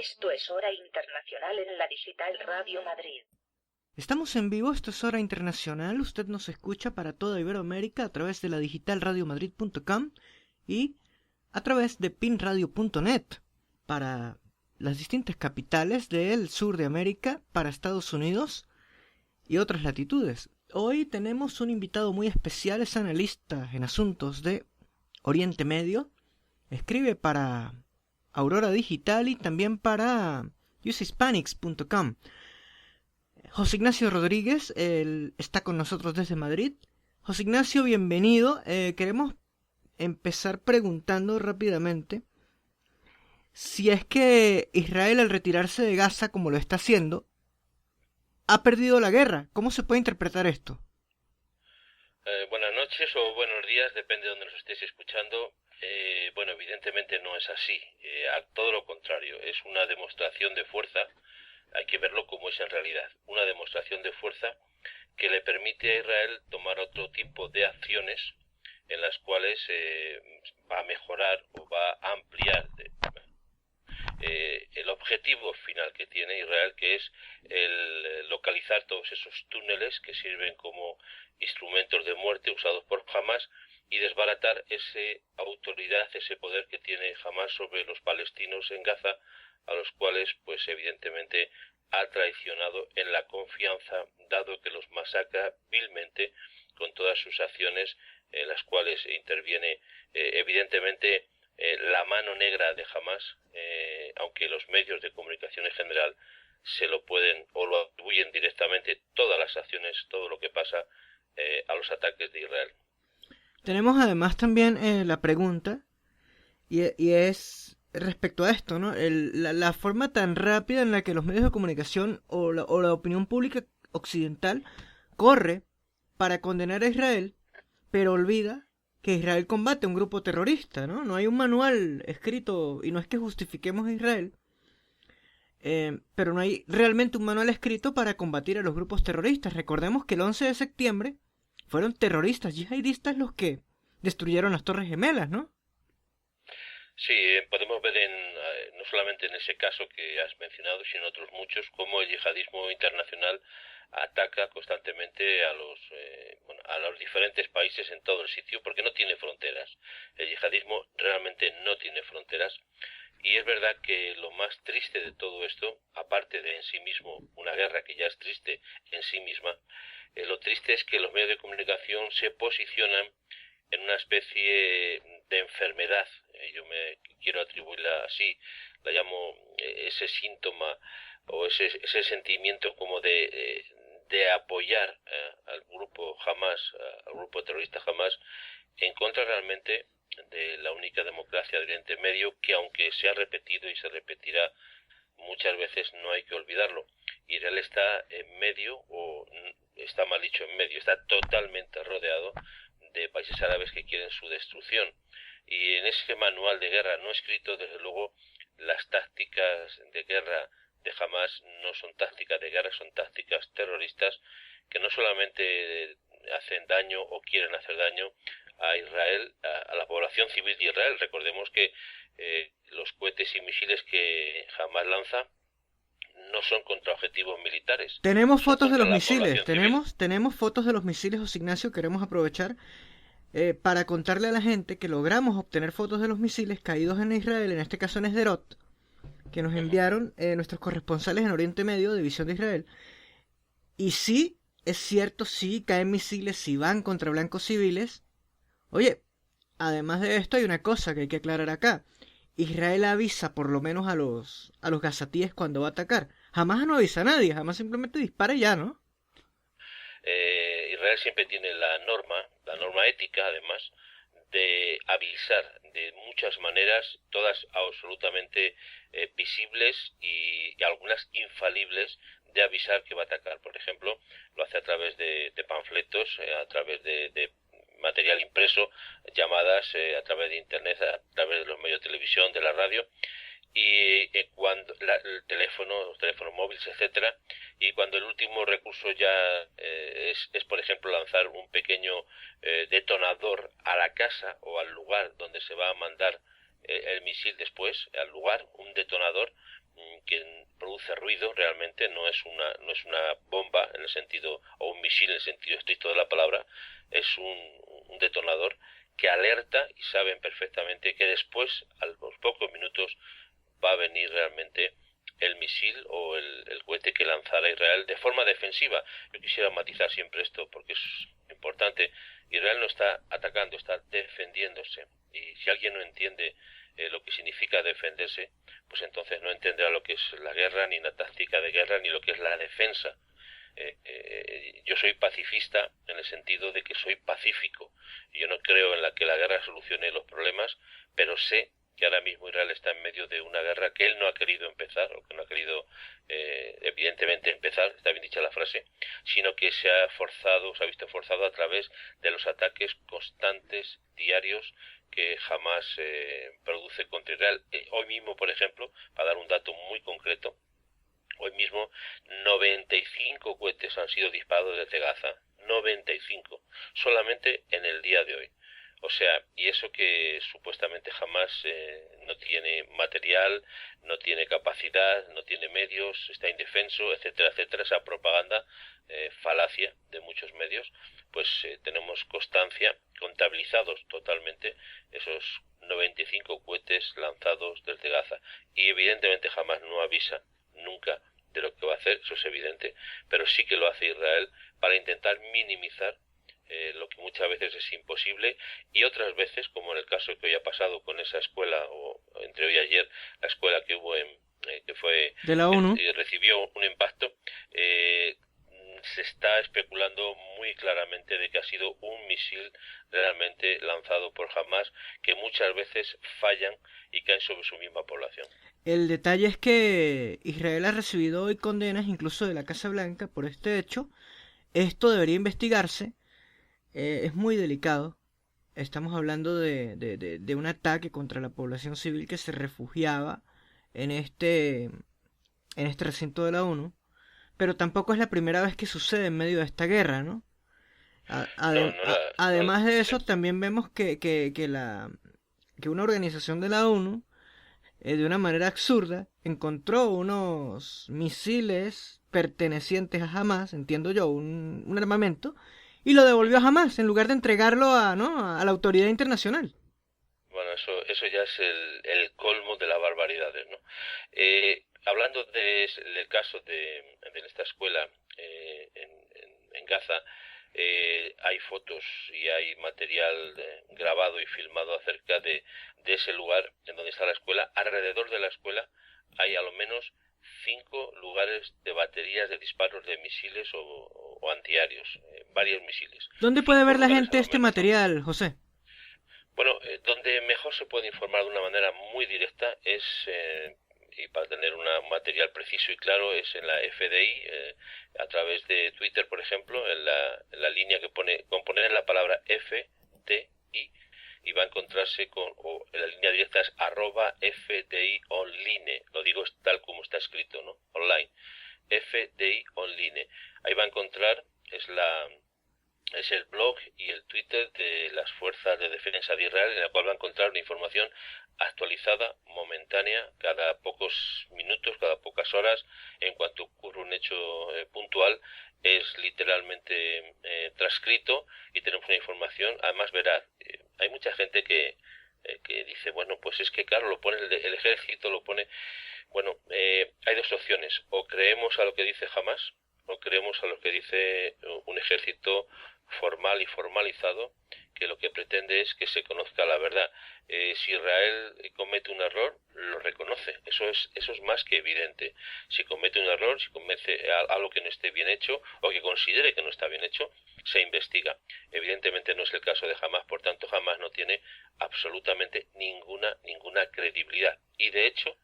Esto es Hora Internacional en la Digital Radio Madrid. Estamos en vivo, esto es Hora Internacional. Usted nos escucha para toda Iberoamérica a través de la digitalradiomadrid.com y a través de pinradio.net para las distintas capitales del sur de América, para Estados Unidos y otras latitudes. Hoy tenemos un invitado muy especial, es analista en asuntos de Oriente Medio, escribe para Aurora Digital y también para usehispanics.com. José Ignacio Rodríguez, él está con nosotros desde Madrid. José Ignacio, bienvenido. Queremos empezar preguntando rápidamente si es que Israel, al retirarse de Gaza como lo está haciendo, ha perdido la guerra. ¿Cómo se puede interpretar esto? Buenas noches o buenos días, depende de donde nos estéis escuchando. Bueno, evidentemente no es así. A todo lo contrario, es una demostración de fuerza. Hay que verlo como es en realidad, una demostración de fuerza que le permite a Israel tomar otro tipo de acciones en las cuales va a mejorar o va a ampliar el objetivo final que tiene Israel, que es el localizar todos esos túneles que sirven como instrumentos de muerte usados por Hamas y desbaratar esa autoridad, ese poder que tiene Hamas sobre los palestinos en Gaza, a los cuales pues evidentemente ha traicionado en la confianza, dado que los masacra vilmente con todas sus acciones en las cuales interviene evidentemente la mano negra de Hamas, aunque los medios de comunicación en general se lo pueden o lo atribuyen directamente todas las acciones, todo lo que pasa a los ataques de Israel. Tenemos además también la pregunta, y es respecto a esto, ¿no? La forma tan rápida en la que los medios de comunicación o la opinión pública occidental corre para condenar a Israel, pero olvida que Israel combate a un grupo terrorista, ¿no? No hay un manual escrito, y no es que justifiquemos a Israel, pero no hay realmente un manual escrito para combatir a los grupos terroristas. Recordemos que el 11 de septiembre fueron terroristas yihadistas los que destruyeron las Torres Gemelas, ¿no? Sí, podemos ver no solamente en ese caso que has mencionado, sino otros muchos, cómo el yihadismo internacional ataca constantemente a los diferentes países en todo el sitio, porque no tiene fronteras. El yihadismo realmente no tiene fronteras. Y es verdad que lo más triste de todo esto, aparte de en sí mismo una guerra que ya es triste en sí misma, lo triste es que los medios de comunicación se posicionan en una especie de enfermedad, yo me quiero atribuirla así, la llamo ese síntoma o ese sentimiento como de apoyar al grupo Hamas, al grupo terrorista Hamas, en contra realmente de la única democracia de Oriente Medio, que aunque se ha repetido y se repetirá muchas veces, no hay que olvidarlo. Israel está en medio, o está mal dicho en medio, está totalmente rodeado de países árabes que quieren su destrucción. Y en ese manual de guerra no escrito, desde luego, las tácticas de guerra de Hamas no son tácticas de guerra, son tácticas terroristas que no solamente hacen daño o quieren hacer daño a Israel, a la población civil de Israel. Recordemos que los cohetes y misiles que Hamas lanza no son contra objetivos militares. Tenemos fotos de los misiles, tenemos fotos de los misiles, José Ignacio. Queremos aprovechar para contarle a la gente que logramos obtener fotos de los misiles caídos en Israel, en este caso en Sderot, que nos enviaron nuestros corresponsales en Oriente Medio de Visión de Israel. Y sí, es cierto, sí caen misiles, sí van contra blancos civiles. Oye, además de esto hay una cosa que hay que aclarar acá. Israel avisa por lo menos a los gazatíes cuando va a atacar. Jamás no avisa a nadie, jamás simplemente dispara y ya, ¿no? Israel siempre tiene la norma ética además, de avisar de muchas maneras, todas absolutamente visibles y algunas infalibles, de avisar que va a atacar. Por ejemplo, lo hace a través de panfletos, a través de material impreso, llamadas a través de internet, a través de los medios de televisión, de la radio, y cuando el teléfono, los teléfonos móviles, etcétera, y cuando el último recurso ya es por ejemplo lanzar un pequeño detonador a la casa o al lugar donde se va a mandar el misil después, al lugar, un detonador que produce ruido realmente, no es una bomba en el sentido, o un misil en el sentido estricto de la palabra, es un detonador que alerta y saben perfectamente que después, a los pocos minutos, va a venir realmente el misil o el cohete que lanzará Israel de forma defensiva. Yo quisiera matizar siempre esto porque es importante. Israel no está atacando, está defendiéndose. Y si alguien no entiende lo que significa defenderse, pues entonces no entenderá lo que es la guerra, ni la táctica de guerra, ni lo que es la defensa. Yo soy pacifista en el sentido de que soy pacífico. Yo no creo en que la guerra solucione los problemas, pero sé que ahora mismo Israel está en medio de una guerra que él no ha querido empezar, o que no ha querido evidentemente empezar, está bien dicha la frase, sino que se ha visto forzado a través de los ataques constantes, diarios, que jamás produce contra Israel. Hoy mismo, por ejemplo, para dar un dato muy concreto, hoy mismo 95 cohetes han sido disparados desde Gaza, 95, solamente en el día de hoy. O sea, y eso que supuestamente jamás no tiene material, no tiene capacidad, no tiene medios, está indefenso, etcétera, etcétera, esa propaganda falacia de muchos medios, pues tenemos constancia, contabilizados totalmente esos 95 cohetes lanzados desde Gaza. Y evidentemente jamás no avisa nunca de lo que va a hacer, eso es evidente, pero sí que lo hace Israel para intentar minimizar lo que muchas veces es imposible, y otras veces, como en el caso que hoy ha pasado con esa escuela, o entre hoy y ayer, la escuela que hubo que fue de la ONU, que recibió un impacto, se está especulando muy claramente de que ha sido un misil realmente lanzado por Hamas, que muchas veces fallan y caen sobre su misma población. El detalle es que Israel ha recibido hoy condenas incluso de la Casa Blanca por este hecho. Esto debería investigarse. Es muy delicado. Estamos hablando de un ataque contra la población civil que se refugiaba en este recinto de la ONU. Pero tampoco es la primera vez que sucede en medio de esta guerra, ¿no? Además de eso, también vemos que una organización de la ONU, de una manera absurda, encontró unos misiles pertenecientes a Hamas, entiendo yo, un armamento, y lo devolvió a Hamas en lugar de entregarlo a la autoridad internacional. Bueno, eso ya es el colmo de las barbaridades, ¿no? Hablando del caso de esta escuela en Gaza, hay fotos y hay material grabado y filmado acerca de ese lugar en donde está la escuela. Alrededor de la escuela hay a lo menos 5 lugares de baterías de disparos de misiles o antiaéreos, varios misiles. ¿Dónde puede ver la gente este material, José? Bueno, donde mejor se puede informar de una manera muy directa es, y para tener un material preciso y claro, es en la FDI, a través de Twitter, por ejemplo, en la línea que con poner la palabra FDI, y va a encontrarse o la línea directa es @FDI online, lo digo tal como está escrito, ¿no? Online, FDI online. Ahí va a encontrar, es el blog y el Twitter de las Fuerzas de Defensa de Israel, en el cual va a encontrar una información actualizada, momentánea, cada pocos minutos, cada pocas horas, en cuanto ocurre un hecho puntual, es literalmente transcrito y tenemos una información, además veraz. Hay mucha gente que dice, bueno, pues es que claro, lo pone el ejército, lo pone... Bueno, hay dos opciones, o creemos a lo que dice Hamas, o creemos a lo que dice un ejército formal y formalizado, que lo que pretende es que se conozca la verdad. Si Israel comete un error, lo reconoce, eso es más que evidente. Si comete un error, si comete algo que no esté bien hecho, o que considere que no está bien hecho, se investiga. Evidentemente no es el caso de Hamas, por tanto Hamas no tiene absolutamente ninguna credibilidad. Y de hecho,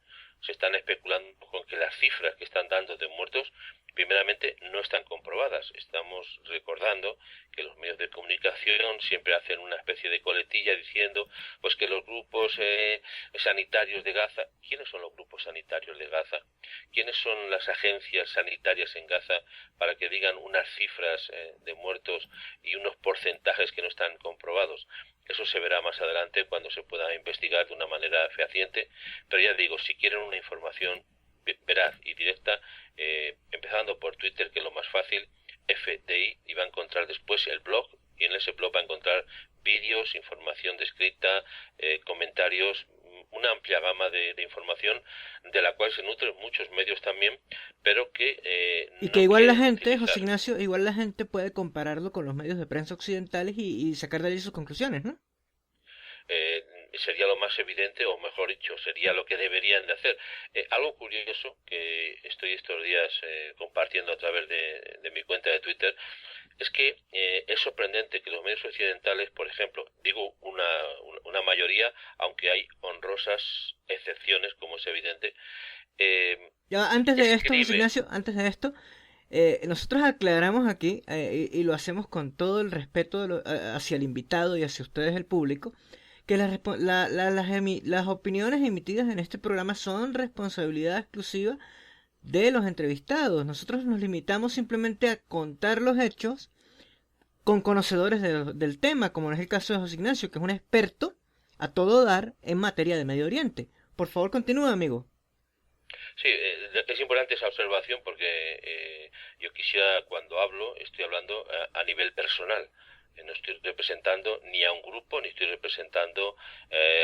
se están especulando con que las cifras que están dando de muertos, primeramente, no están comprobadas. Estamos recordando que los medios de comunicación siempre hacen una especie de coletilla diciendo pues que los grupos sanitarios de Gaza... ¿Quiénes son los grupos sanitarios de Gaza? ¿Quiénes son las agencias sanitarias en Gaza para que digan unas cifras de muertos y unos porcentajes que no están comprobados? Eso se verá más adelante cuando se pueda investigar de una manera fehaciente, pero ya digo, si quieren una información veraz y directa, empezando por Twitter, que es lo más fácil, FDI, y va a encontrar después el blog, y en ese blog va a encontrar vídeos, información descrita, comentarios, una amplia gama de información de la cual se nutren muchos medios también, pero que Y no que igual la quieren gente, utilizar. José Ignacio, igual la gente puede compararlo con los medios de prensa occidentales y sacar de ahí sus conclusiones, ¿no? Sería lo más evidente, o mejor dicho, sería lo que deberían de hacer. Algo curioso que estoy estos días compartiendo a través de mi cuenta de Twitter es que es sorprendente que los medios occidentales, por ejemplo, digo una mayoría, aunque hay honrosas excepciones, como es evidente, Ya, antes de esto, José escriben. Ignacio, antes de esto, nosotros aclaramos aquí, y lo hacemos con todo el respeto hacia el invitado y hacia ustedes, el público, que las opiniones emitidas en este programa son responsabilidad exclusiva de los entrevistados. Nosotros nos limitamos simplemente a contar los hechos con conocedores del tema, como es el caso de José Ignacio, que es un experto a todo dar en materia de Medio Oriente. Por favor, continúa, amigo. Sí, es importante esa observación porque yo quisiera, cuando hablo, estoy hablando a nivel personal. No estoy representando ni a un grupo, ni estoy representando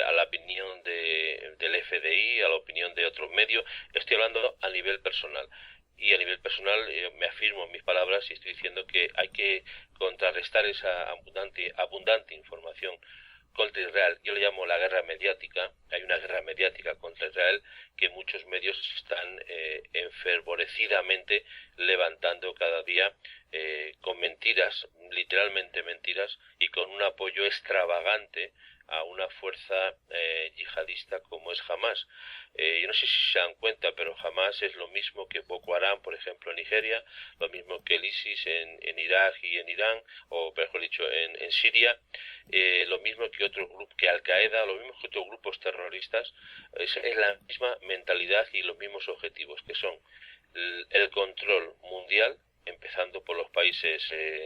a la opinión del FDI, a la opinión de otros medios. Estoy hablando a nivel personal. Y a nivel personal me afirmo en mis palabras y estoy diciendo que hay que contrarrestar esa abundante información contra Israel. Yo le llamo la guerra mediática. Hay una guerra mediática contra Israel que muchos medios están enfervorecidamente levantando cada día con mentiras, literalmente mentiras, y con un apoyo extravagante a una fuerza yihadista como es Hamas. Yo no sé si se dan cuenta, pero Hamas es lo mismo que Boko Haram, por ejemplo, en Nigeria, lo mismo que el ISIS en Irak y en Irán, o mejor dicho, en Siria, lo mismo que otros grupos, que Al Qaeda, lo mismo que otros grupos terroristas. Es la misma mentalidad y los mismos objetivos, que son el control mundial, empezando por los países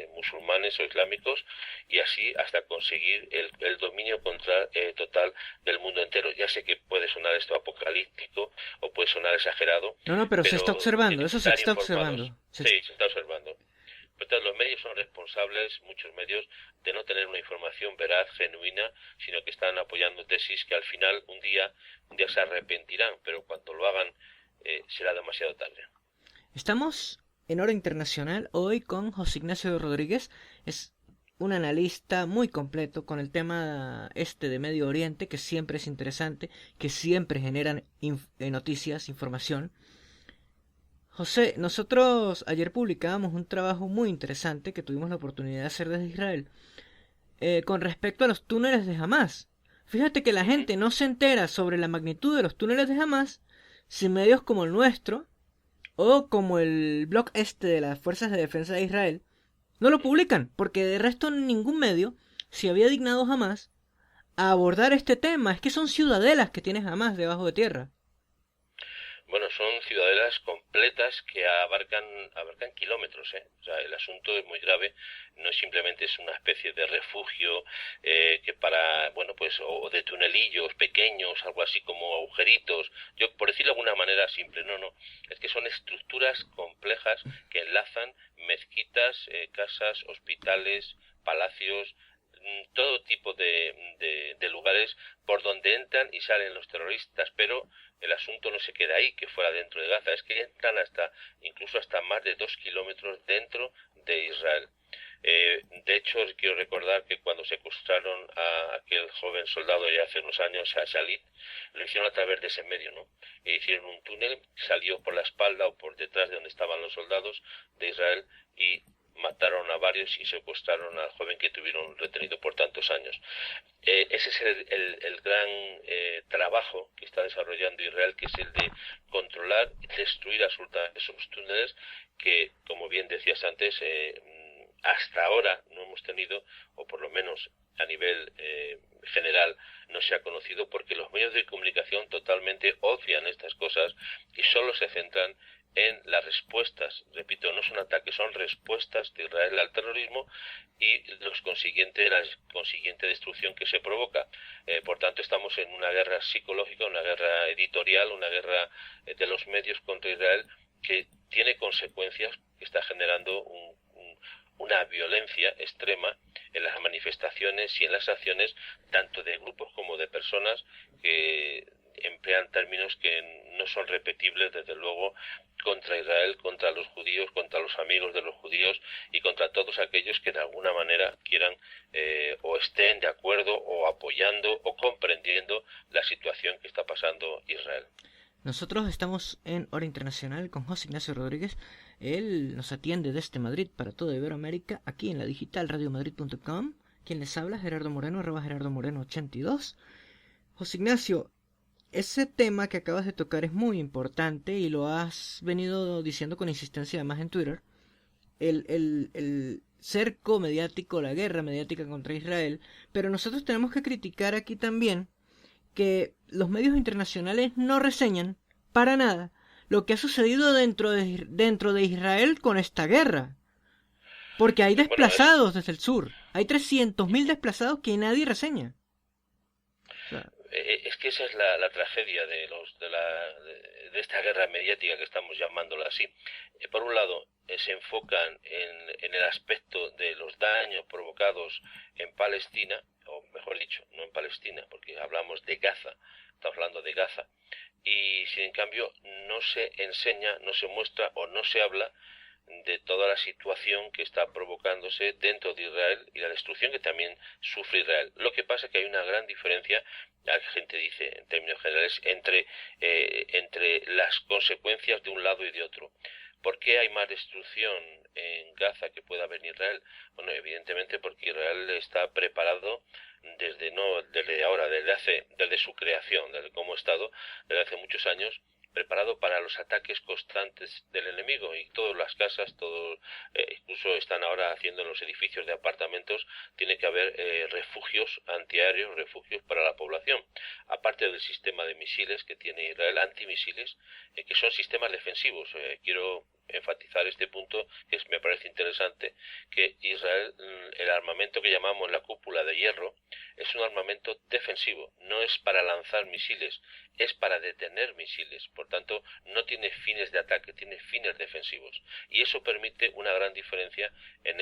musulmanes o islámicos, y así hasta conseguir el dominio total del mundo entero. Ya sé que puede sonar esto apocalíptico o puede sonar exagerado, No, no, pero se está pero observando, tienen que eso se estar está informados. observando. Sí, se está observando. Entonces, los medios son responsables, muchos medios, de no tener una información veraz, genuina, sino que están apoyando tesis que al final un día se arrepentirán, pero cuando lo hagan será demasiado tarde. Estamos en Hora Internacional hoy con José Ignacio Rodríguez. Es un analista muy completo con el tema de Medio Oriente, que siempre es interesante, que siempre generan noticias, información. José, nosotros ayer publicábamos un trabajo muy interesante que tuvimos la oportunidad de hacer desde Israel con respecto a los túneles de Hamas. Fíjate que la gente no se entera sobre la magnitud de los túneles de Hamas si medios como el nuestro o como el blog de las Fuerzas de Defensa de Israel no lo publican, porque de resto ningún medio se había dignado jamás a abordar este tema. Es que son ciudadelas que tiene Hamas debajo de tierra. Bueno, son ciudadelas completas que abarcan kilómetros, ¿eh? O sea, el asunto es muy grave. No simplemente es una especie de refugio que para, bueno, pues, o de tunelillos pequeños, algo así como agujeritos. Yo, por decirlo de alguna manera simple, no. Es que son estructuras complejas que enlazan mezquitas, casas, hospitales, palacios, todo tipo de lugares por donde entran y salen los terroristas, pero el asunto no se queda ahí, que fuera dentro de Gaza, es que entran incluso hasta más de 2 kilómetros dentro de Israel. De hecho, quiero recordar que cuando secuestraron a aquel joven soldado ya hace unos años, a Shalit, lo hicieron a través de ese medio, ¿no? E hicieron un túnel, salió por la espalda o por detrás de donde estaban los soldados de Israel y mataron a varios y secuestraron al joven que tuvieron retenido por tantos años. Ese es el gran trabajo que está desarrollando Israel, que es el de controlar y destruir absolutamente esos túneles que, como bien decías antes, hasta ahora no hemos tenido, o por lo menos a nivel general no se ha conocido, porque los medios de comunicación totalmente odian estas cosas y solo se centran en las respuestas, repito, no son ataques, son respuestas de Israel al terrorismo y la consiguiente destrucción que se provoca. Por tanto, estamos en una guerra psicológica, una guerra editorial, una guerra de los medios contra Israel que tiene consecuencias, que está generando una violencia extrema en las manifestaciones y en las acciones tanto de grupos como de personas que emplean términos que no son repetibles, desde luego, contra Israel, contra los judíos, contra los amigos de los judíos y contra todos aquellos que de alguna manera quieran o estén de acuerdo o apoyando o comprendiendo la situación que está pasando Israel. Nosotros estamos en Hora Internacional con José Ignacio Rodríguez. Él nos atiende desde Madrid para toda Iberoamérica, aquí en la digital radiomadrid.com. Quien les habla, Gerardo Moreno, @GerardoMoreno82. José Ignacio, ese tema que acabas de tocar es muy importante y lo has venido diciendo con insistencia además en Twitter. El cerco mediático, la guerra mediática contra Israel, pero nosotros tenemos que criticar aquí también que los medios internacionales no reseñan para nada lo que ha sucedido dentro de Israel con esta guerra. Porque hay desplazados desde el sur. Hay 300.000 desplazados que nadie reseña. O sea, es que esa es la tragedia de esta guerra mediática que estamos llamándola así. Por un lado, se enfocan en el aspecto de los daños provocados en Palestina, o mejor dicho, no en Palestina, porque hablamos de Gaza, estamos hablando de Gaza, y si en cambio no se enseña, no se muestra o no se habla de toda la situación que está provocándose dentro de Israel y la destrucción que también sufre Israel. Lo que pasa es que hay una gran diferencia, la gente dice en términos generales, entre las consecuencias de un lado y de otro. ¿Por qué hay más destrucción en Gaza que pueda haber en Israel? Bueno, evidentemente porque Israel está preparado desde su creación, desde como Estado, desde hace muchos años, preparado para los ataques constantes del enemigo, y todas las casas, incluso están ahora haciendo en los edificios de apartamentos, tiene que haber refugios antiaéreos, refugios para la población, aparte del sistema de misiles que tiene Israel, antimisiles, que son sistemas defensivos. Quiero enfatizar este punto que me parece interesante, que Israel, el armamento que llamamos la cúpula de hierro, es un armamento defensivo, no es para lanzar misiles, es para detener misiles. Por tanto, no tiene fines de ataque, tiene fines defensivos, y eso permite una gran diferencia en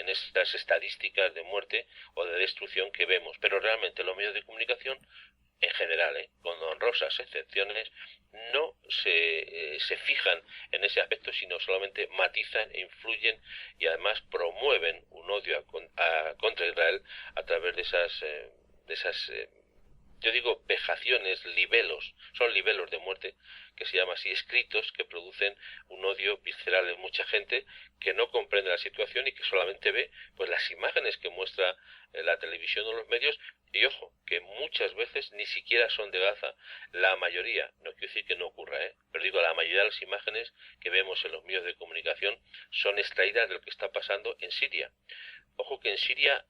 estas estadísticas de muerte o de destrucción que vemos. Pero realmente los medios de comunicación en general, con honrosas excepciones, no se fijan en ese aspecto, sino solamente matizan, influyen y además promueven un odio contra Israel a través de esas yo digo vejaciones, libelos, son libelos de muerte, que se llama así, escritos que producen un odio visceral en mucha gente que no comprende la situación y que solamente ve pues las imágenes que muestra la televisión o los medios, y ojo, que muchas veces ni siquiera son de Gaza, la mayoría, no quiero decir que no ocurra, pero digo, la mayoría de las imágenes que vemos en los medios de comunicación son extraídas de lo que está pasando en Siria. Ojo que en Siria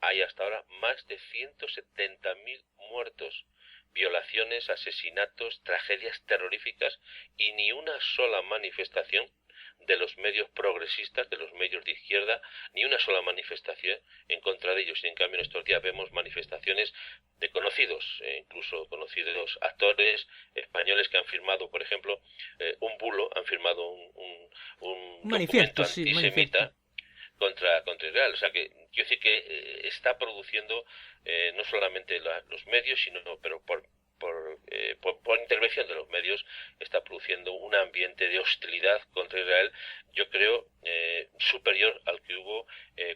hay hasta ahora más de 170.000 muertos, violaciones, asesinatos, tragedias terroríficas, y ni una sola manifestación de los medios progresistas, de los medios de izquierda, ni una sola manifestación en contra de ellos. Y en cambio en estos días vemos manifestaciones de conocidos, incluso conocidos actores españoles que han firmado, por ejemplo, un bulo, han firmado un manifiesto, documento antisemita contra Israel. O sea que quiero decir que está produciendo no solamente los medios, sino pero por intervención de los medios está produciendo un ambiente de hostilidad contra Israel, yo creo superior al que hubo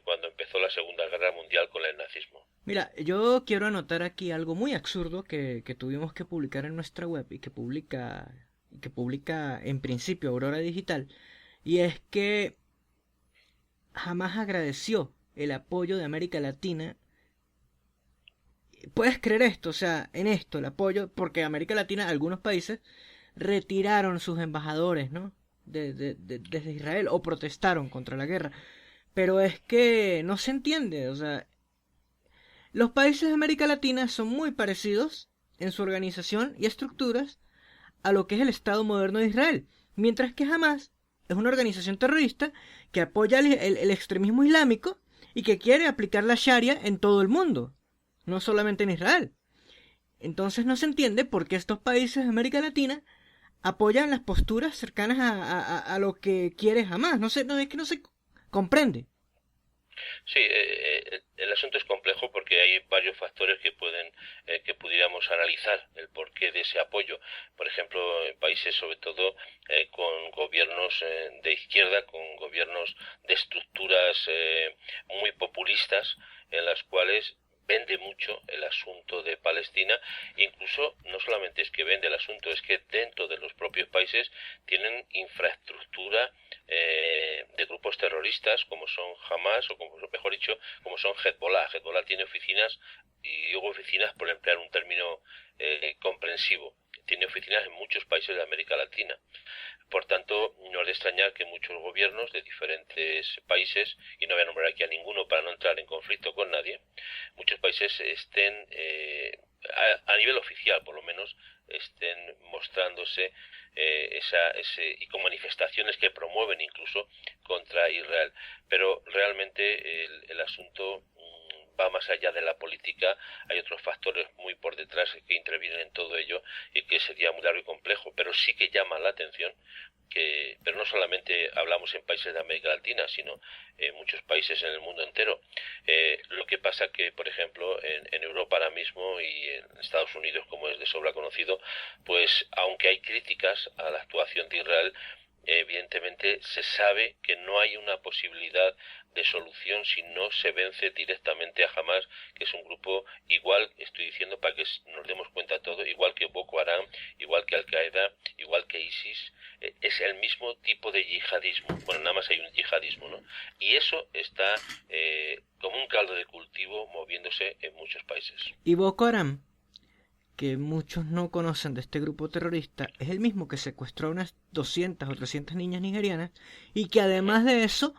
cuando empezó la Segunda Guerra Mundial con el nazismo. Mira, yo quiero anotar aquí algo muy absurdo que tuvimos que publicar en nuestra web y que publica en principio Aurora Digital, y es que jamás agradeció el apoyo de América Latina. ¿Puedes creer esto? O sea, en esto, el apoyo, porque América Latina, algunos países retiraron sus embajadores, ¿no? Desde Israel, o protestaron contra la guerra. Pero es que no se entiende, o sea, los países de América Latina son muy parecidos en su organización y estructuras a lo que es el Estado moderno de Israel. Mientras que Hamas es una organización terrorista que apoya el extremismo islámico y que quiere aplicar la Sharia en todo el mundo, no solamente en Israel. Entonces no se entiende por qué estos países de América Latina apoyan las posturas cercanas a lo que quiere Hamas. No sé, no, es que no se comprende. Sí, el asunto es complejo porque hay varios factores que pudiéramos analizar el porqué de ese apoyo. Por ejemplo, en países sobre todo con gobiernos de izquierda, con gobiernos de estructuras muy populistas, en las cuales vende mucho el asunto de Palestina. Incluso no solamente es que vende el asunto, es que dentro de los propios países tienen infraestructura de grupos terroristas como son Hamas, o como mejor dicho, como son Hezbollah. Hezbollah tiene oficinas, y digo oficinas por emplear un término comprensivo, tiene oficinas en muchos países de América Latina. Por tanto, no es de extrañar que muchos gobiernos de diferentes países, y no voy a nombrar aquí a ninguno para no entrar en conflicto con nadie, muchos países estén, a nivel oficial por lo menos, estén mostrándose y con manifestaciones que promueven incluso contra Israel. Pero realmente el asunto va más allá de la política, hay otros factores muy por detrás que intervienen en todo ello y que sería muy largo y complejo, pero sí que llama la atención pero no solamente hablamos en países de América Latina, sino en muchos países en el mundo entero. Lo que pasa que, por ejemplo, en Europa ahora mismo y en Estados Unidos, como es de sobra conocido, pues aunque hay críticas a la actuación de Israel, evidentemente se sabe que no hay una posibilidad de solución si no se vence directamente a Hamas, que es un grupo igual, estoy diciendo para que nos demos cuenta todo, igual que Boko Haram, igual que Al-Qaeda, igual que ISIS, es el mismo tipo de yihadismo. Bueno, nada más hay un yihadismo, ¿no? Y eso está como un caldo de cultivo moviéndose en muchos países. Y Boko Haram, que muchos no conocen de este grupo terrorista, es el mismo que secuestró a unas 200 o 300 niñas nigerianas y que además de eso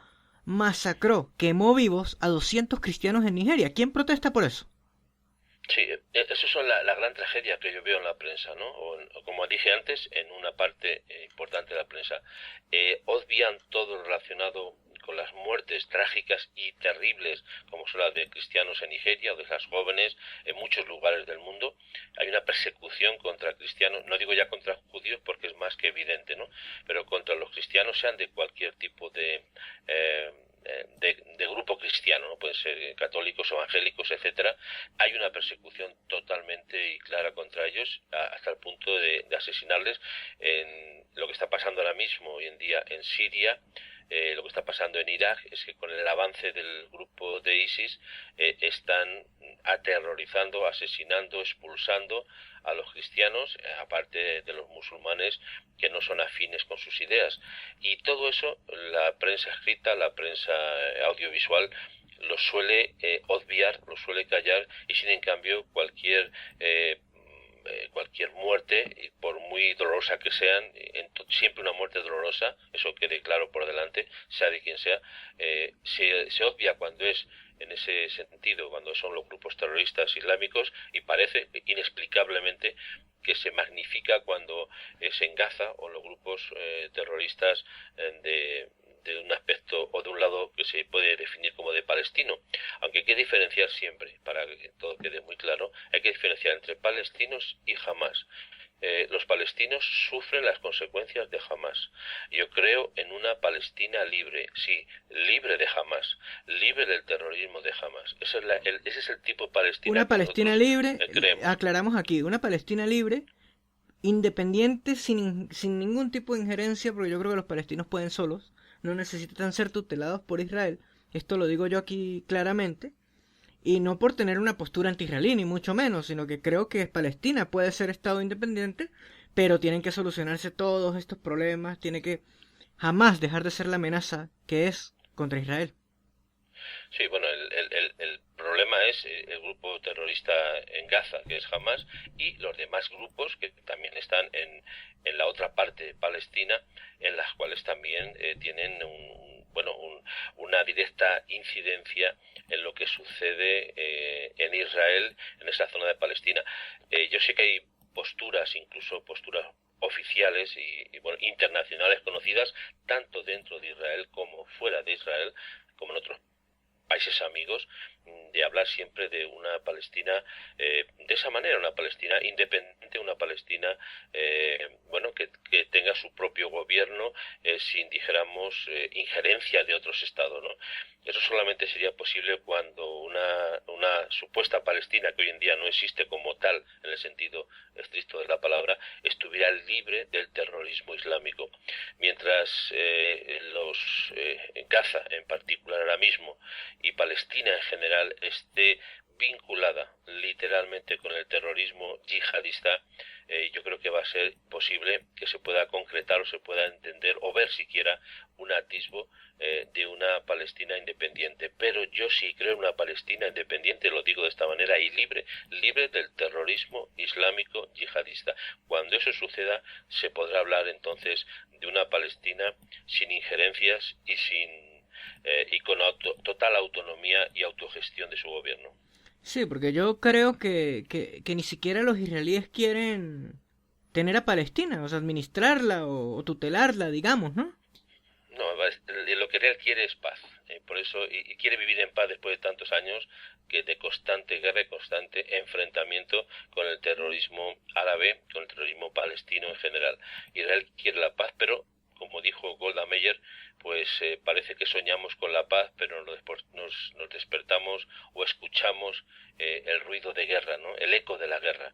masacró, quemó vivos a 200 cristianos en Nigeria. ¿Quién protesta por eso? Sí, eso es la gran tragedia que yo veo en la prensa, ¿no? O como dije antes, en una parte importante de la prensa. Obvian todo relacionado con las muertes trágicas y terribles, como son las de cristianos en Nigeria o de las jóvenes en muchos lugares del mundo. Hay una persecución contra cristianos, no digo ya contra judíos porque es más que evidente, ¿no? Pero contra los cristianos, sean de cualquier tipo de grupo cristiano, no pueden ser católicos, evangélicos, etcétera. Hay una persecución totalmente y clara contra ellos hasta el punto de asesinarles. En lo que está pasando ahora mismo hoy en día en Siria, lo que está pasando en Irak es que con el avance del grupo de ISIS están aterrorizando, asesinando, expulsando a los cristianos, aparte de los musulmanes que no son afines con sus ideas. Y todo eso la prensa escrita, la prensa audiovisual lo suele obviar, lo suele callar, y sin en cambio cualquier muerte, por muy dolorosa que sean, siempre una muerte dolorosa, eso quede claro por delante, sea de quien sea, se obvia cuando es en ese sentido, cuando son los grupos terroristas islámicos, y parece inexplicablemente que se magnifica cuando es en Gaza o los grupos terroristas de un aspecto o de un lado que se puede definir como de palestino, aunque hay que diferenciar siempre, para que todo quede muy claro, hay que diferenciar entre palestinos y Hamas. Los palestinos sufren las consecuencias de Hamas. Yo creo en una Palestina libre, sí, libre de Hamas, libre del terrorismo de Hamas. Ese es el tipo de Palestina. Una Palestina libre, aclaramos aquí, una Palestina libre, independiente, sin ningún tipo de injerencia, porque yo creo que los palestinos pueden solos, no necesitan ser tutelados por Israel. Esto lo digo yo aquí claramente. Y no por tener una postura anti-israelí, ni mucho menos, sino que creo que Palestina puede ser Estado independiente, pero tienen que solucionarse todos estos problemas, tiene que jamás dejar de ser la amenaza que es contra Israel. Sí, bueno, el problema es el grupo terrorista en Gaza, que es Hamas, y los demás grupos que también están en la otra parte palestina, en las cuales también tienen una directa incidencia en lo que sucede en Israel, en esa zona de Palestina. Yo sé que hay posturas, incluso posturas oficiales y bueno, internacionales conocidas tanto dentro de Israel como fuera de Israel, como en otros países amigos, de hablar siempre de una Palestina de esa manera, una Palestina independiente, una Palestina bueno, que tenga su propio gobierno sin, dijéramos, injerencia de otros estados, ¿no? Eso solamente sería posible cuando una supuesta Palestina, que hoy en día no existe como tal en el sentido estricto de la palabra, estuviera libre del terrorismo islámico. Mientras Gaza en particular ahora mismo y Palestina en general esté vinculada literalmente con el terrorismo yihadista, yo creo que va a ser posible que se pueda concretar o se pueda entender o ver siquiera un atisbo de una Palestina independiente. Pero yo sí creo en una Palestina independiente, lo digo de esta manera, y libre del terrorismo islámico yihadista. Cuando eso suceda, se podrá hablar entonces de una Palestina sin injerencias y con total autonomía y autogestión de su gobierno. Sí, porque yo creo que ni siquiera los israelíes quieren tener a Palestina, o sea, administrarla o tutelarla, digamos, ¿no? No, lo que él quiere es paz. Por eso, y quiere vivir en paz después de tantos años que de constante guerra y constante enfrentamiento con el terrorismo árabe, con el terrorismo palestino en general. Israel quiere la paz, pero como dijo Golda Meir, pues parece que soñamos con la paz, pero nos despertamos o escuchamos el ruido de guerra, ¿no? El eco de la guerra.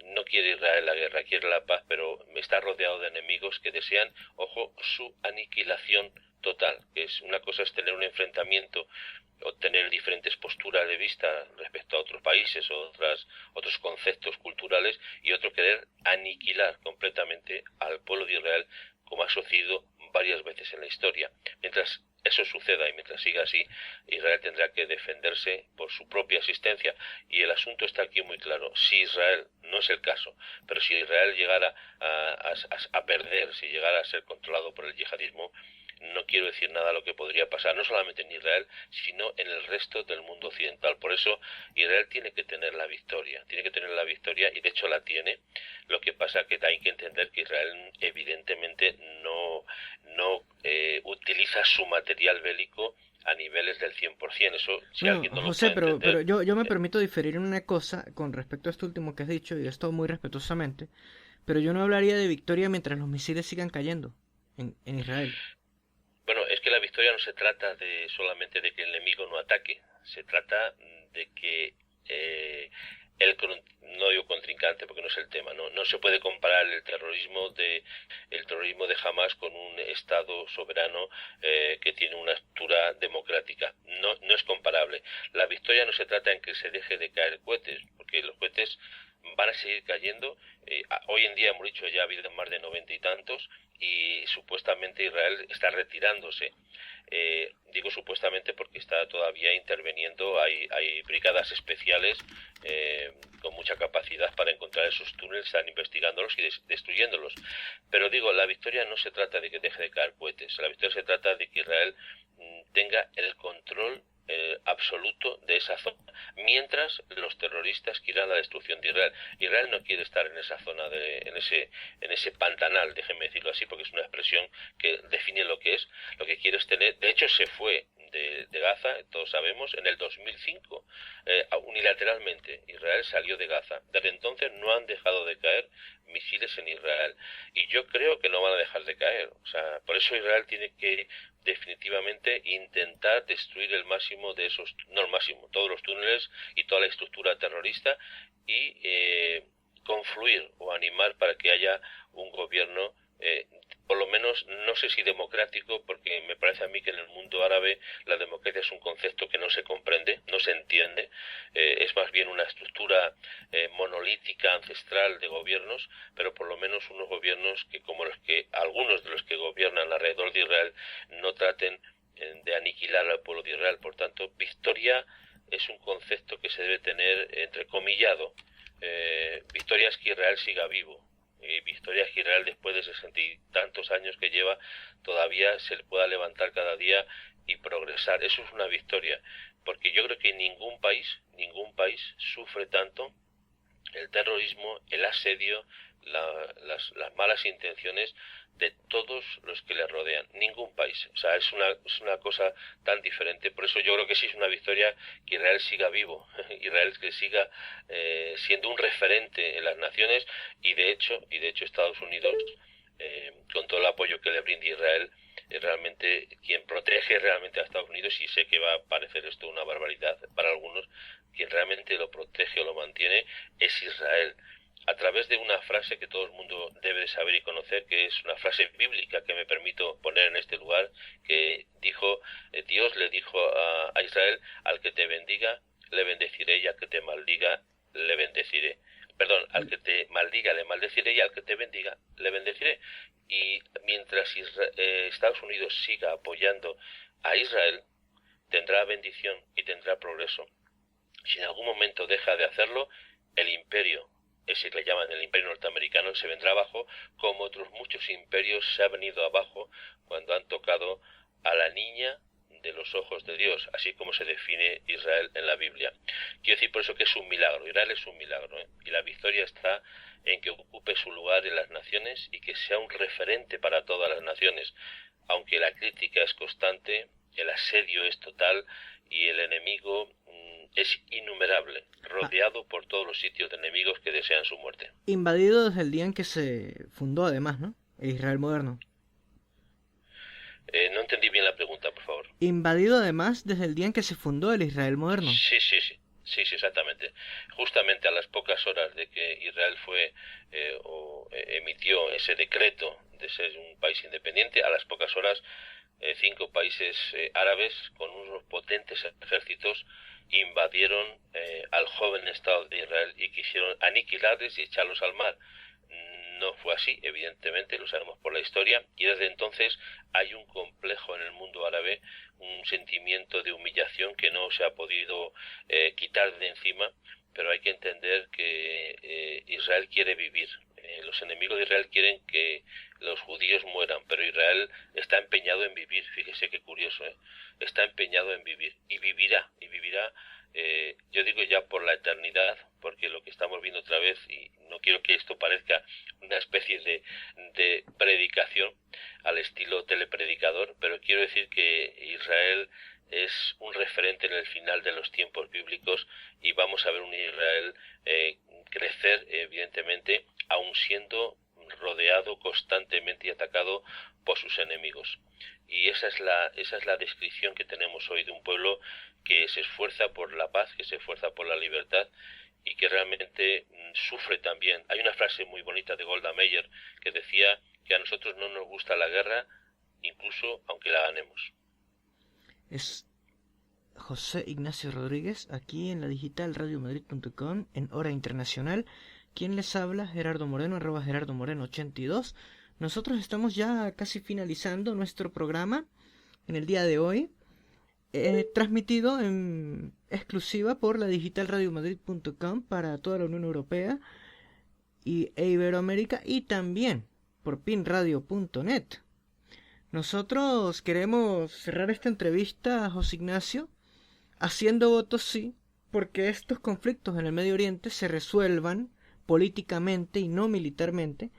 No quiere Israel la guerra, quiere la paz, pero está rodeado de enemigos que desean, ojo, su aniquilación total. Una cosa es tener un enfrentamiento o tener diferentes posturas de vista respecto a otros países o otros conceptos culturales, y otro querer aniquilar completamente al pueblo de Israel, como ha sucedido varias veces en la historia. Mientras eso suceda y mientras siga así, Israel tendrá que defenderse por su propia existencia, y el asunto está aquí muy claro. Si Israel, no es el caso, pero si Israel llegara a perder, si llegara a ser controlado por el yihadismo, no quiero decir nada de lo que podría pasar, no solamente en Israel, sino en el resto del mundo occidental. Por eso Israel tiene que tener la victoria, y de hecho la tiene. Lo que pasa es que hay que entender que Israel evidentemente no utiliza su material bélico a niveles del 100%. Eso, si Bueno, alguien no lo José, puede entender, pero yo me permito diferir en una cosa con respecto a esto último que has dicho, y esto muy respetuosamente, pero yo no hablaría de victoria mientras los misiles sigan cayendo en Israel. bueno, es que la victoria no se trata solamente de que el enemigo no ataque, se trata de que no digo contrincante porque no es el tema, no se puede comparar el terrorismo de Hamas con un Estado soberano que tiene una estructura democrática. No es comparable. La victoria no se trata en que se deje de caer cohetes, porque los cohetes van a seguir cayendo. Hoy en día hemos dicho ya ha habido más de 90 y tantos, y supuestamente Israel está retirándose. Digo supuestamente porque está todavía interviniendo, hay brigadas especiales con mucha capacidad para encontrar esos túneles, están investigándolos y destruyéndolos. Pero digo, la victoria no se trata de que deje de caer cohetes, la victoria se trata de que Israel tenga el control absoluto de esa zona, mientras los terroristas quieran la destrucción de Israel. Israel no quiere estar en esa zona, en ese pantanal, déjeme decirlo así, porque es una expresión que define lo que es. Lo que quiere es tener, de hecho se fue de Gaza, todos sabemos, en el 2005, unilateralmente Israel salió de Gaza. Desde entonces no han dejado de caer misiles en Israel, y yo creo que no van a dejar de caer. O sea, por eso Israel tiene que definitivamente intentar destruir el máximo de esos, no el máximo, todos los túneles y toda la estructura terrorista, y confluir o animar para que haya un gobierno por lo menos, no sé si democrático, porque me parece a mí que en el mundo árabe la democracia es un concepto que no se comprende, no se entiende, es más bien una estructura monolítica, ancestral de gobiernos, pero por lo menos unos gobiernos que, como algunos de los que gobiernan alrededor de Israel, no traten de aniquilar al pueblo de Israel. Por tanto, victoria es un concepto que se debe tener entrecomillado. Victoria es que Israel siga vivo. Y victoria es que Israel, después de 60 y tantos años que lleva, todavía se le pueda levantar cada día y progresar. Eso es una victoria, porque yo creo que ningún país sufre tanto el terrorismo, el asedio, las malas intenciones de todos los que le rodean. Ningún país. O sea, es una cosa tan diferente. Por eso yo creo que sí es una victoria que Israel siga vivo. Israel que siga siendo un referente en las naciones y de hecho Estados Unidos, con todo el apoyo que le brinda Israel, realmente quien protege realmente a Estados Unidos, y sé que va a parecer esto una barbaridad para algunos, quien realmente lo protege o lo mantiene es Israel, a través de una frase que todo el mundo debe de saber y conocer, que es una frase bíblica que me permito poner en este lugar, que dijo, Dios le dijo a Israel: al que te bendiga le bendeciré, y al que te maldiga le bendeciré. Perdón, al que te maldiga le maldeciré, y al que te bendiga le bendeciré. Y mientras Estados Unidos siga apoyando a Israel, tendrá bendición y tendrá progreso. Si en algún momento deja de hacerlo, el imperio, ese que le llaman el imperio norteamericano, se vendrá abajo, como otros muchos imperios se ha venido abajo cuando han tocado a la niña de los ojos de Dios, así como se define Israel en la Biblia. Quiero decir por eso que es un milagro. Israel es un milagro, y la victoria está en que ocupe su lugar en las naciones y que sea un referente para todas las naciones. Aunque la crítica es constante, el asedio es total y el enemigo es innumerable, rodeado por todos los sitios de enemigos que desean su muerte. Invadido desde el día en que se fundó, además, ¿no? El Israel moderno. No entendí bien la pregunta, por favor. Invadido además desde el día en que se fundó el Israel moderno. Sí, exactamente. Justamente a las pocas horas de que Israel emitió ese decreto de ser un país independiente, a las pocas horas 5 países árabes con unos potentes ejércitos invadieron al joven Estado de Israel y quisieron aniquilarles y echarlos al mar. No fue así, evidentemente, lo sabemos por la historia, y desde entonces hay un complejo en el mundo árabe, un sentimiento de humillación que no se ha podido quitar de encima, pero hay que entender que Israel quiere vivir. Los enemigos de Israel quieren que los judíos mueran, pero Israel está empeñado en vivir. Fíjese qué curioso, está empeñado en vivir, y vivirá, yo digo ya por la eternidad, porque lo que estamos viendo otra vez, y no quiero que esto parezca una especie de predicación al estilo telepredicador, pero quiero decir que Israel es un referente en el final de los tiempos bíblicos, y vamos a ver un Israel crecer, evidentemente, aun siendo rodeado constantemente y atacado por sus enemigos. Y esa es la descripción que tenemos hoy de un pueblo que se esfuerza por la paz, que se esfuerza por la libertad y que realmente sufre también. Hay una frase muy bonita de Golda Meir que decía que a nosotros no nos gusta la guerra, incluso aunque la ganemos. Es José Ignacio Rodríguez, aquí en la digital radiomadrid.com, en hora internacional. ¿Quién les habla? Gerardo Moreno, @GerardoMoreno82. Nosotros estamos ya casi finalizando nuestro programa en el día de hoy, transmitido en exclusiva por la digital radiomadrid.com para toda la Unión Europea e Iberoamérica, y también por pinradio.net. Nosotros queremos cerrar esta entrevista, José Ignacio, haciendo votos sí, porque estos conflictos en el Medio Oriente se resuelvan políticamente y no militarmente,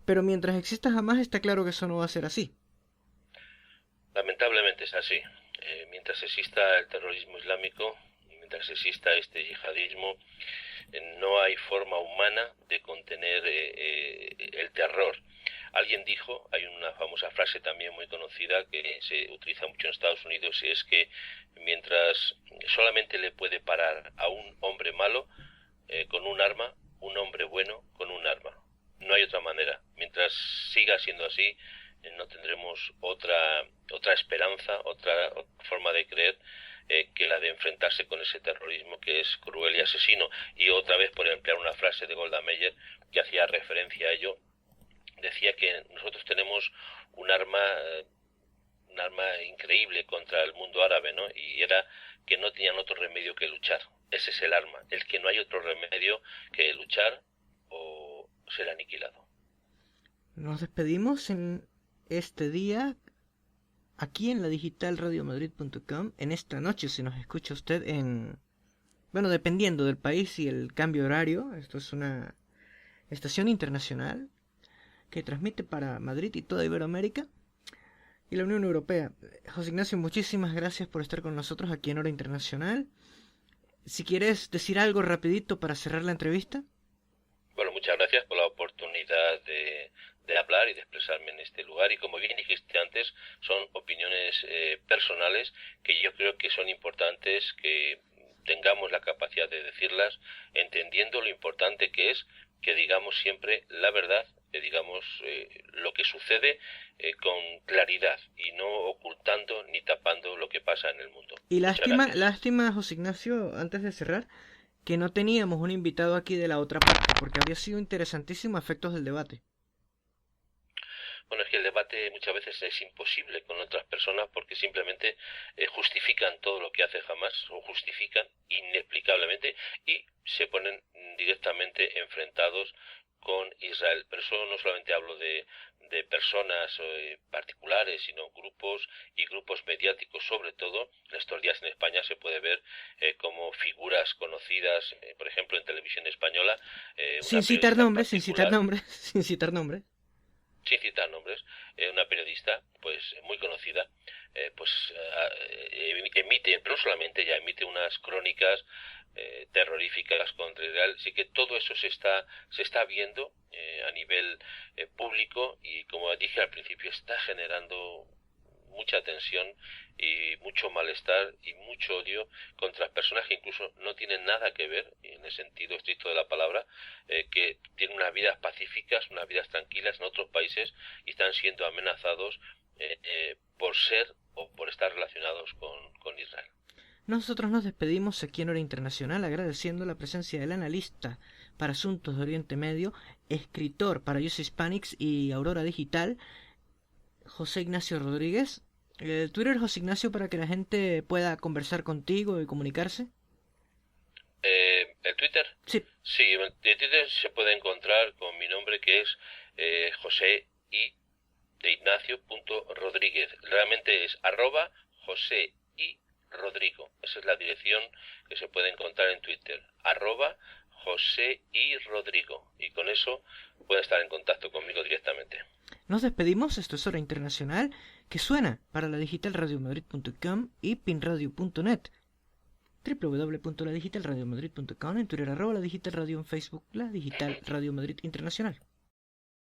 pero mientras exista Hamás está claro que eso no va a ser así. Lamentablemente es así. Mientras exista el terrorismo islámico, mientras exista este yihadismo, no hay forma humana de contener el terror. Alguien dijo, hay una famosa frase también muy conocida que se utiliza mucho en Estados Unidos, y es que mientras solamente le puede parar a un hombre malo con un arma, un hombre bueno con un arma. No hay otra manera. Mientras siga siendo así, no tendremos otra esperanza, otra forma de creer que la de enfrentarse con ese terrorismo que es cruel y asesino. Y otra vez, por emplear una frase de Golda Meir que hacía referencia a ello, decía que nosotros tenemos un arma increíble contra el mundo árabe, ¿no? Y era que no tenían otro remedio que luchar. Ese es el arma, el que no hay otro remedio que luchar o ser aniquilado. Nos despedimos en este día, aquí en la digital radiomadrid.com, en esta noche, si nos escucha usted en... Bueno, dependiendo del país y el cambio horario, esto es una estación internacional que transmite para Madrid y toda Iberoamérica y la Unión Europea. José Ignacio, muchísimas gracias por estar con nosotros aquí en Hora Internacional. Si quieres decir algo rapidito para cerrar la entrevista. Bueno, muchas gracias por la oportunidad de hablar y de expresarme en este lugar, y como bien dijiste antes, son opiniones personales que yo creo que son importantes que tengamos la capacidad de decirlas, entendiendo lo importante que es que digamos siempre la verdad, que digamos lo que sucede con claridad y no ocultando ni tapando lo que pasa en el mundo. Y lástima, José Ignacio, antes de cerrar, que no teníamos un invitado aquí de la otra parte, porque habría sido interesantísimo a efectos del debate. Bueno, es que el debate muchas veces es imposible con otras personas porque simplemente justifican todo lo que hace Hamás, o justifican inexplicablemente y se ponen directamente enfrentados con Israel. Pero eso no solamente hablo de personas particulares, sino grupos y grupos mediáticos. Sobre todo, en estos días en España se puede ver como figuras conocidas, por ejemplo, en televisión española. Sin citar nombres, sin citar nombres. Sin citar nombres, una periodista pues muy conocida, emite, pero no solamente ella, emite unas crónicas terroríficas contra Israel. Así que todo eso se está viendo a nivel público, y como dije al principio, está generando mucha tensión y mucho malestar y mucho odio contra personas que incluso no tienen nada que ver, en el sentido estricto de la palabra, que tienen unas vidas pacíficas, unas vidas tranquilas en otros países y están siendo amenazados por ser o por estar relacionados con Israel. Nosotros nos despedimos aquí en Hora Internacional agradeciendo la presencia del analista para asuntos de Oriente Medio, escritor para US Hispanics y Aurora Digital, José Ignacio Rodríguez. El Twitter, José Ignacio, para que la gente pueda conversar contigo y comunicarse. ¿El Twitter? Sí. Sí, en Twitter se puede encontrar con mi nombre, que es José I de Ignacio.Rodríguez. Realmente es @José I Rodrigo. Esa es la dirección que se puede encontrar en Twitter. @José I Rodrigo. Y con eso puede estar en contacto conmigo directamente. Nos despedimos. Esto es Hora Internacional, que suena para la digitalradiomadrid.com y pinradio.net. www.ladigitalradiomadrid.com, en Twitter @la Digital Radio, en Facebook La Digital Radio Madrid Internacional.